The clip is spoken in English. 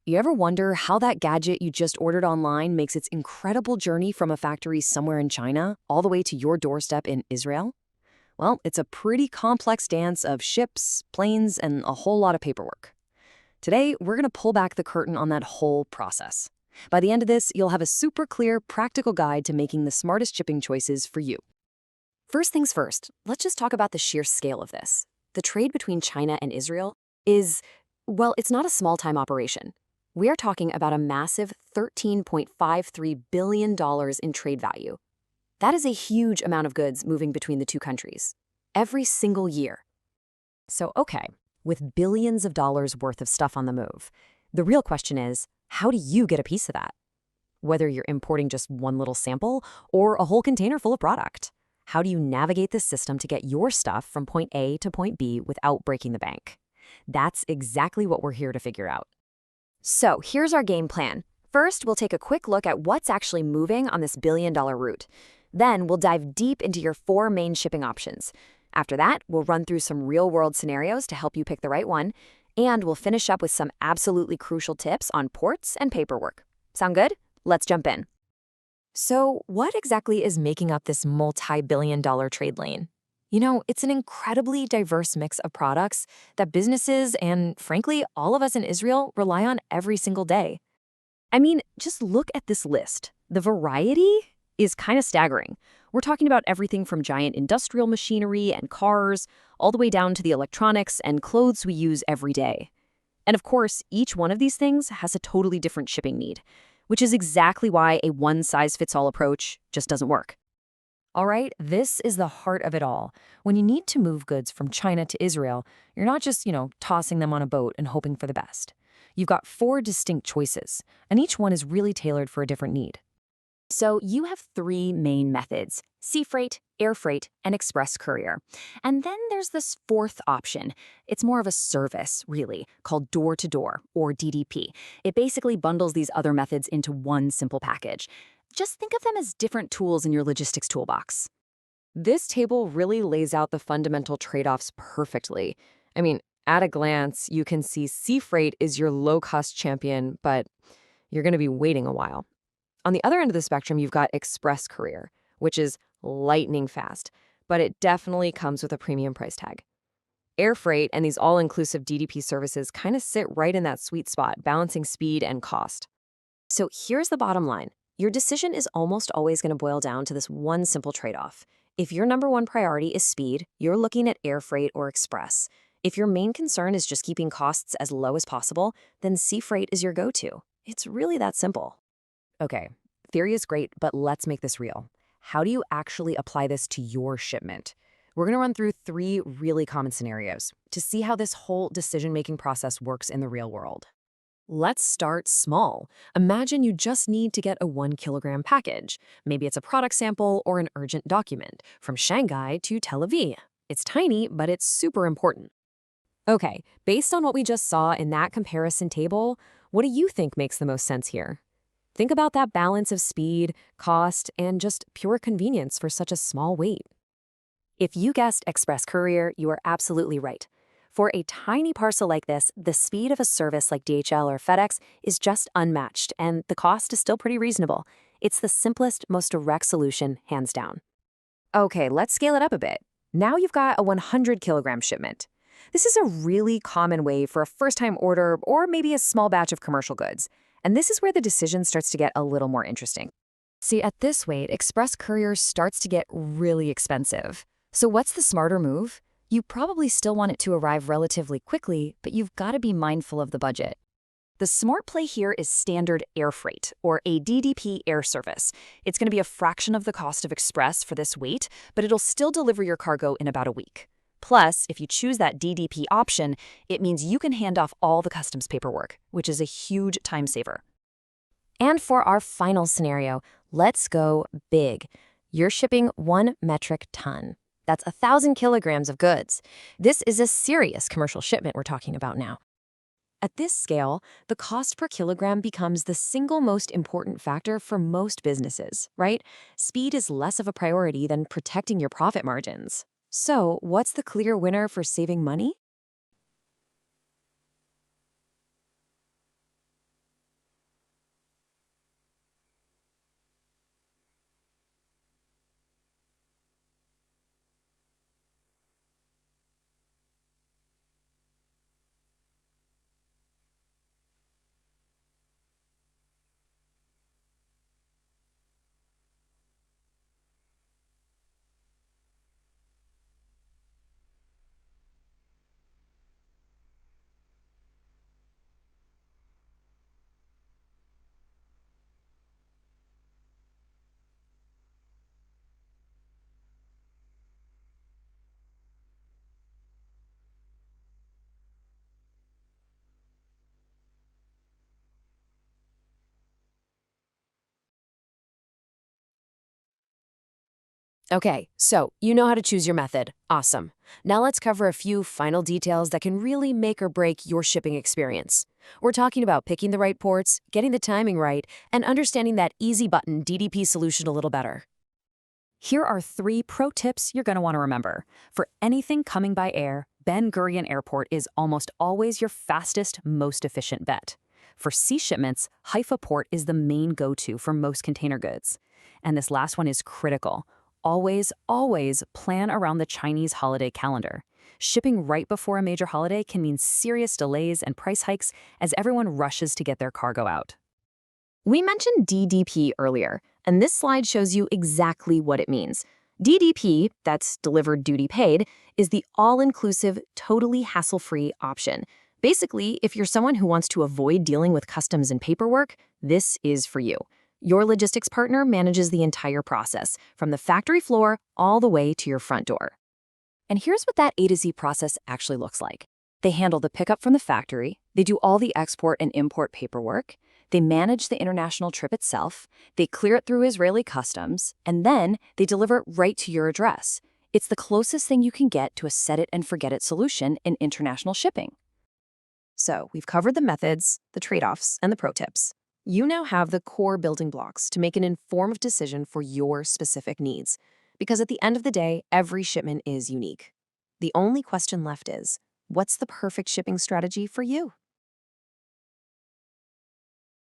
You ever wonder how that gadget you just ordered online makes its incredible journey from a factory somewhere in China all the way to your doorstep in Israel? Well, it's a pretty complex dance of ships, planes, and a whole lot of paperwork. Today, we're going to pull back the curtain on that whole process. By the end of this, you'll have a super clear, practical guide to making the smartest shipping choices for you. First things first, let's just talk about the sheer scale of this. The trade between China and Israel is, well, it's not a small-time operation. We are talking about a massive $13.53 billion in trade value. That is a huge amount of goods moving between the two countries, every single year. So, okay, with billions of dollars worth of stuff on the move, the real question is, how do you get a piece of that? Whether you're importing just one little sample or a whole container full of product, how do you navigate this system to get your stuff from point A to point B without breaking the bank? That's exactly what we're here to figure out. So here's our game plan. First, we'll take a quick look at what's actually moving on this billion-dollar route. Then we'll dive deep into your 4 main shipping options. After that, we'll run through some real-world scenarios to help you pick the right one. And we'll finish up with some absolutely crucial tips on ports and paperwork. Sound good? Let's jump in. So what exactly is making up this multi-billion-dollar trade lane? You know, it's an incredibly diverse mix of products that businesses and, frankly, all of us in Israel rely on every single day. I mean, just look at this list. The variety is kind of staggering. We're talking about everything from giant industrial machinery and cars, all the way down to the electronics and clothes we use every day. And of course, each one of these things has a totally different shipping need, which is exactly why a one-size-fits-all approach just doesn't work. All right, this is the heart of it all. When you need to move goods from China to Israel, you're not just, tossing them on a boat and hoping for the best. You've got 4 distinct choices, and each one is really tailored for a different need. So you have 3 main methods: sea freight, air freight, and express courier. And then there's this 4th option. It's more of a service, really, called door-to-door, or DDP. It basically bundles these other methods into one simple package. Just think of them as different tools in your logistics toolbox. This table really lays out the fundamental trade-offs perfectly. I mean, at a glance, you can see sea freight is your low-cost champion, but you're going to be waiting a while. On the other end of the spectrum, you've got express courier, which is lightning fast, but it definitely comes with a premium price tag. Air freight and these all-inclusive DDP services kind of sit right in that sweet spot, balancing speed and cost. So here's the bottom line. Your decision is almost always going to boil down to this one simple trade-off. If your number one priority is speed, you're looking at air freight or express. If your main concern is just keeping costs as low as possible, then sea freight is your go-to. It's really that simple. Okay, theory is great, but let's make this real. How do you actually apply this to your shipment? We're going to run through 3 really common scenarios to see how this whole decision-making process works in the real world. Let's start small. Imagine you just need to get a 1-kilogram package. Maybe it's a product sample or an urgent document from Shanghai to Tel Aviv. It's tiny, but it's super important. Okay, based on what we just saw in that comparison table, what do you think makes the most sense here? Think about that balance of speed, cost, and just pure convenience for such a small weight. If you guessed express courier, you are absolutely right. For a tiny parcel like this, the speed of a service like DHL or FedEx is just unmatched, and the cost is still pretty reasonable. It's the simplest, most direct solution, hands down. Okay, let's scale it up a bit. Now you've got a 100-kilogram shipment. This is a really common way for a first-time order or maybe a small batch of commercial goods. And this is where the decision starts to get a little more interesting. See, at this weight, express courier starts to get really expensive. So what's the smarter move? You probably still want it to arrive relatively quickly, but you've got to be mindful of the budget. The smart play here is standard air freight, or a DDP air service. It's going to be a fraction of the cost of express for this weight, but it'll still deliver your cargo in about a week. Plus, if you choose that DDP option, it means you can hand off all the customs paperwork, which is a huge time saver. And for our final scenario, let's go big. You're shipping 1 metric ton. That's 1,000 kilograms of goods. This is a serious commercial shipment we're talking about now. At this scale, the cost per kilogram becomes the single most important factor for most businesses, right? Speed is less of a priority than protecting your profit margins. So, what's the clear winner for saving money? Okay, so you know how to choose your method. Awesome. Now let's cover a few final details that can really make or break your shipping experience. We're talking about picking the right ports, getting the timing right, and understanding that easy button DDP solution a little better. Here are 3 pro tips you're going to want to remember. For anything coming by air, Ben Gurion Airport is almost always your fastest, most efficient bet. For sea shipments, Haifa Port is the main go-to for most container goods. And this last one is critical. Always, always plan around the Chinese holiday calendar. Shipping right before a major holiday can mean serious delays and price hikes as everyone rushes to get their cargo out. We mentioned DDP earlier, and this slide shows you exactly what it means. DDP, that's delivered duty paid, is the all-inclusive, totally hassle-free option. Basically, if you're someone who wants to avoid dealing with customs and paperwork, this is for you. Your logistics partner manages the entire process, from the factory floor all the way to your front door. And here's what that A to Z process actually looks like. They handle the pickup from the factory, they do all the export and import paperwork, they manage the international trip itself, they clear it through Israeli customs, and then they deliver it right to your address. It's the closest thing you can get to a set-it-and-forget-it solution in international shipping. So we've covered the methods, the trade-offs, and the pro tips. You now have the core building blocks to make an informed decision for your specific needs. Because at the end of the day, every shipment is unique. The only question left is, what's the perfect shipping strategy for you?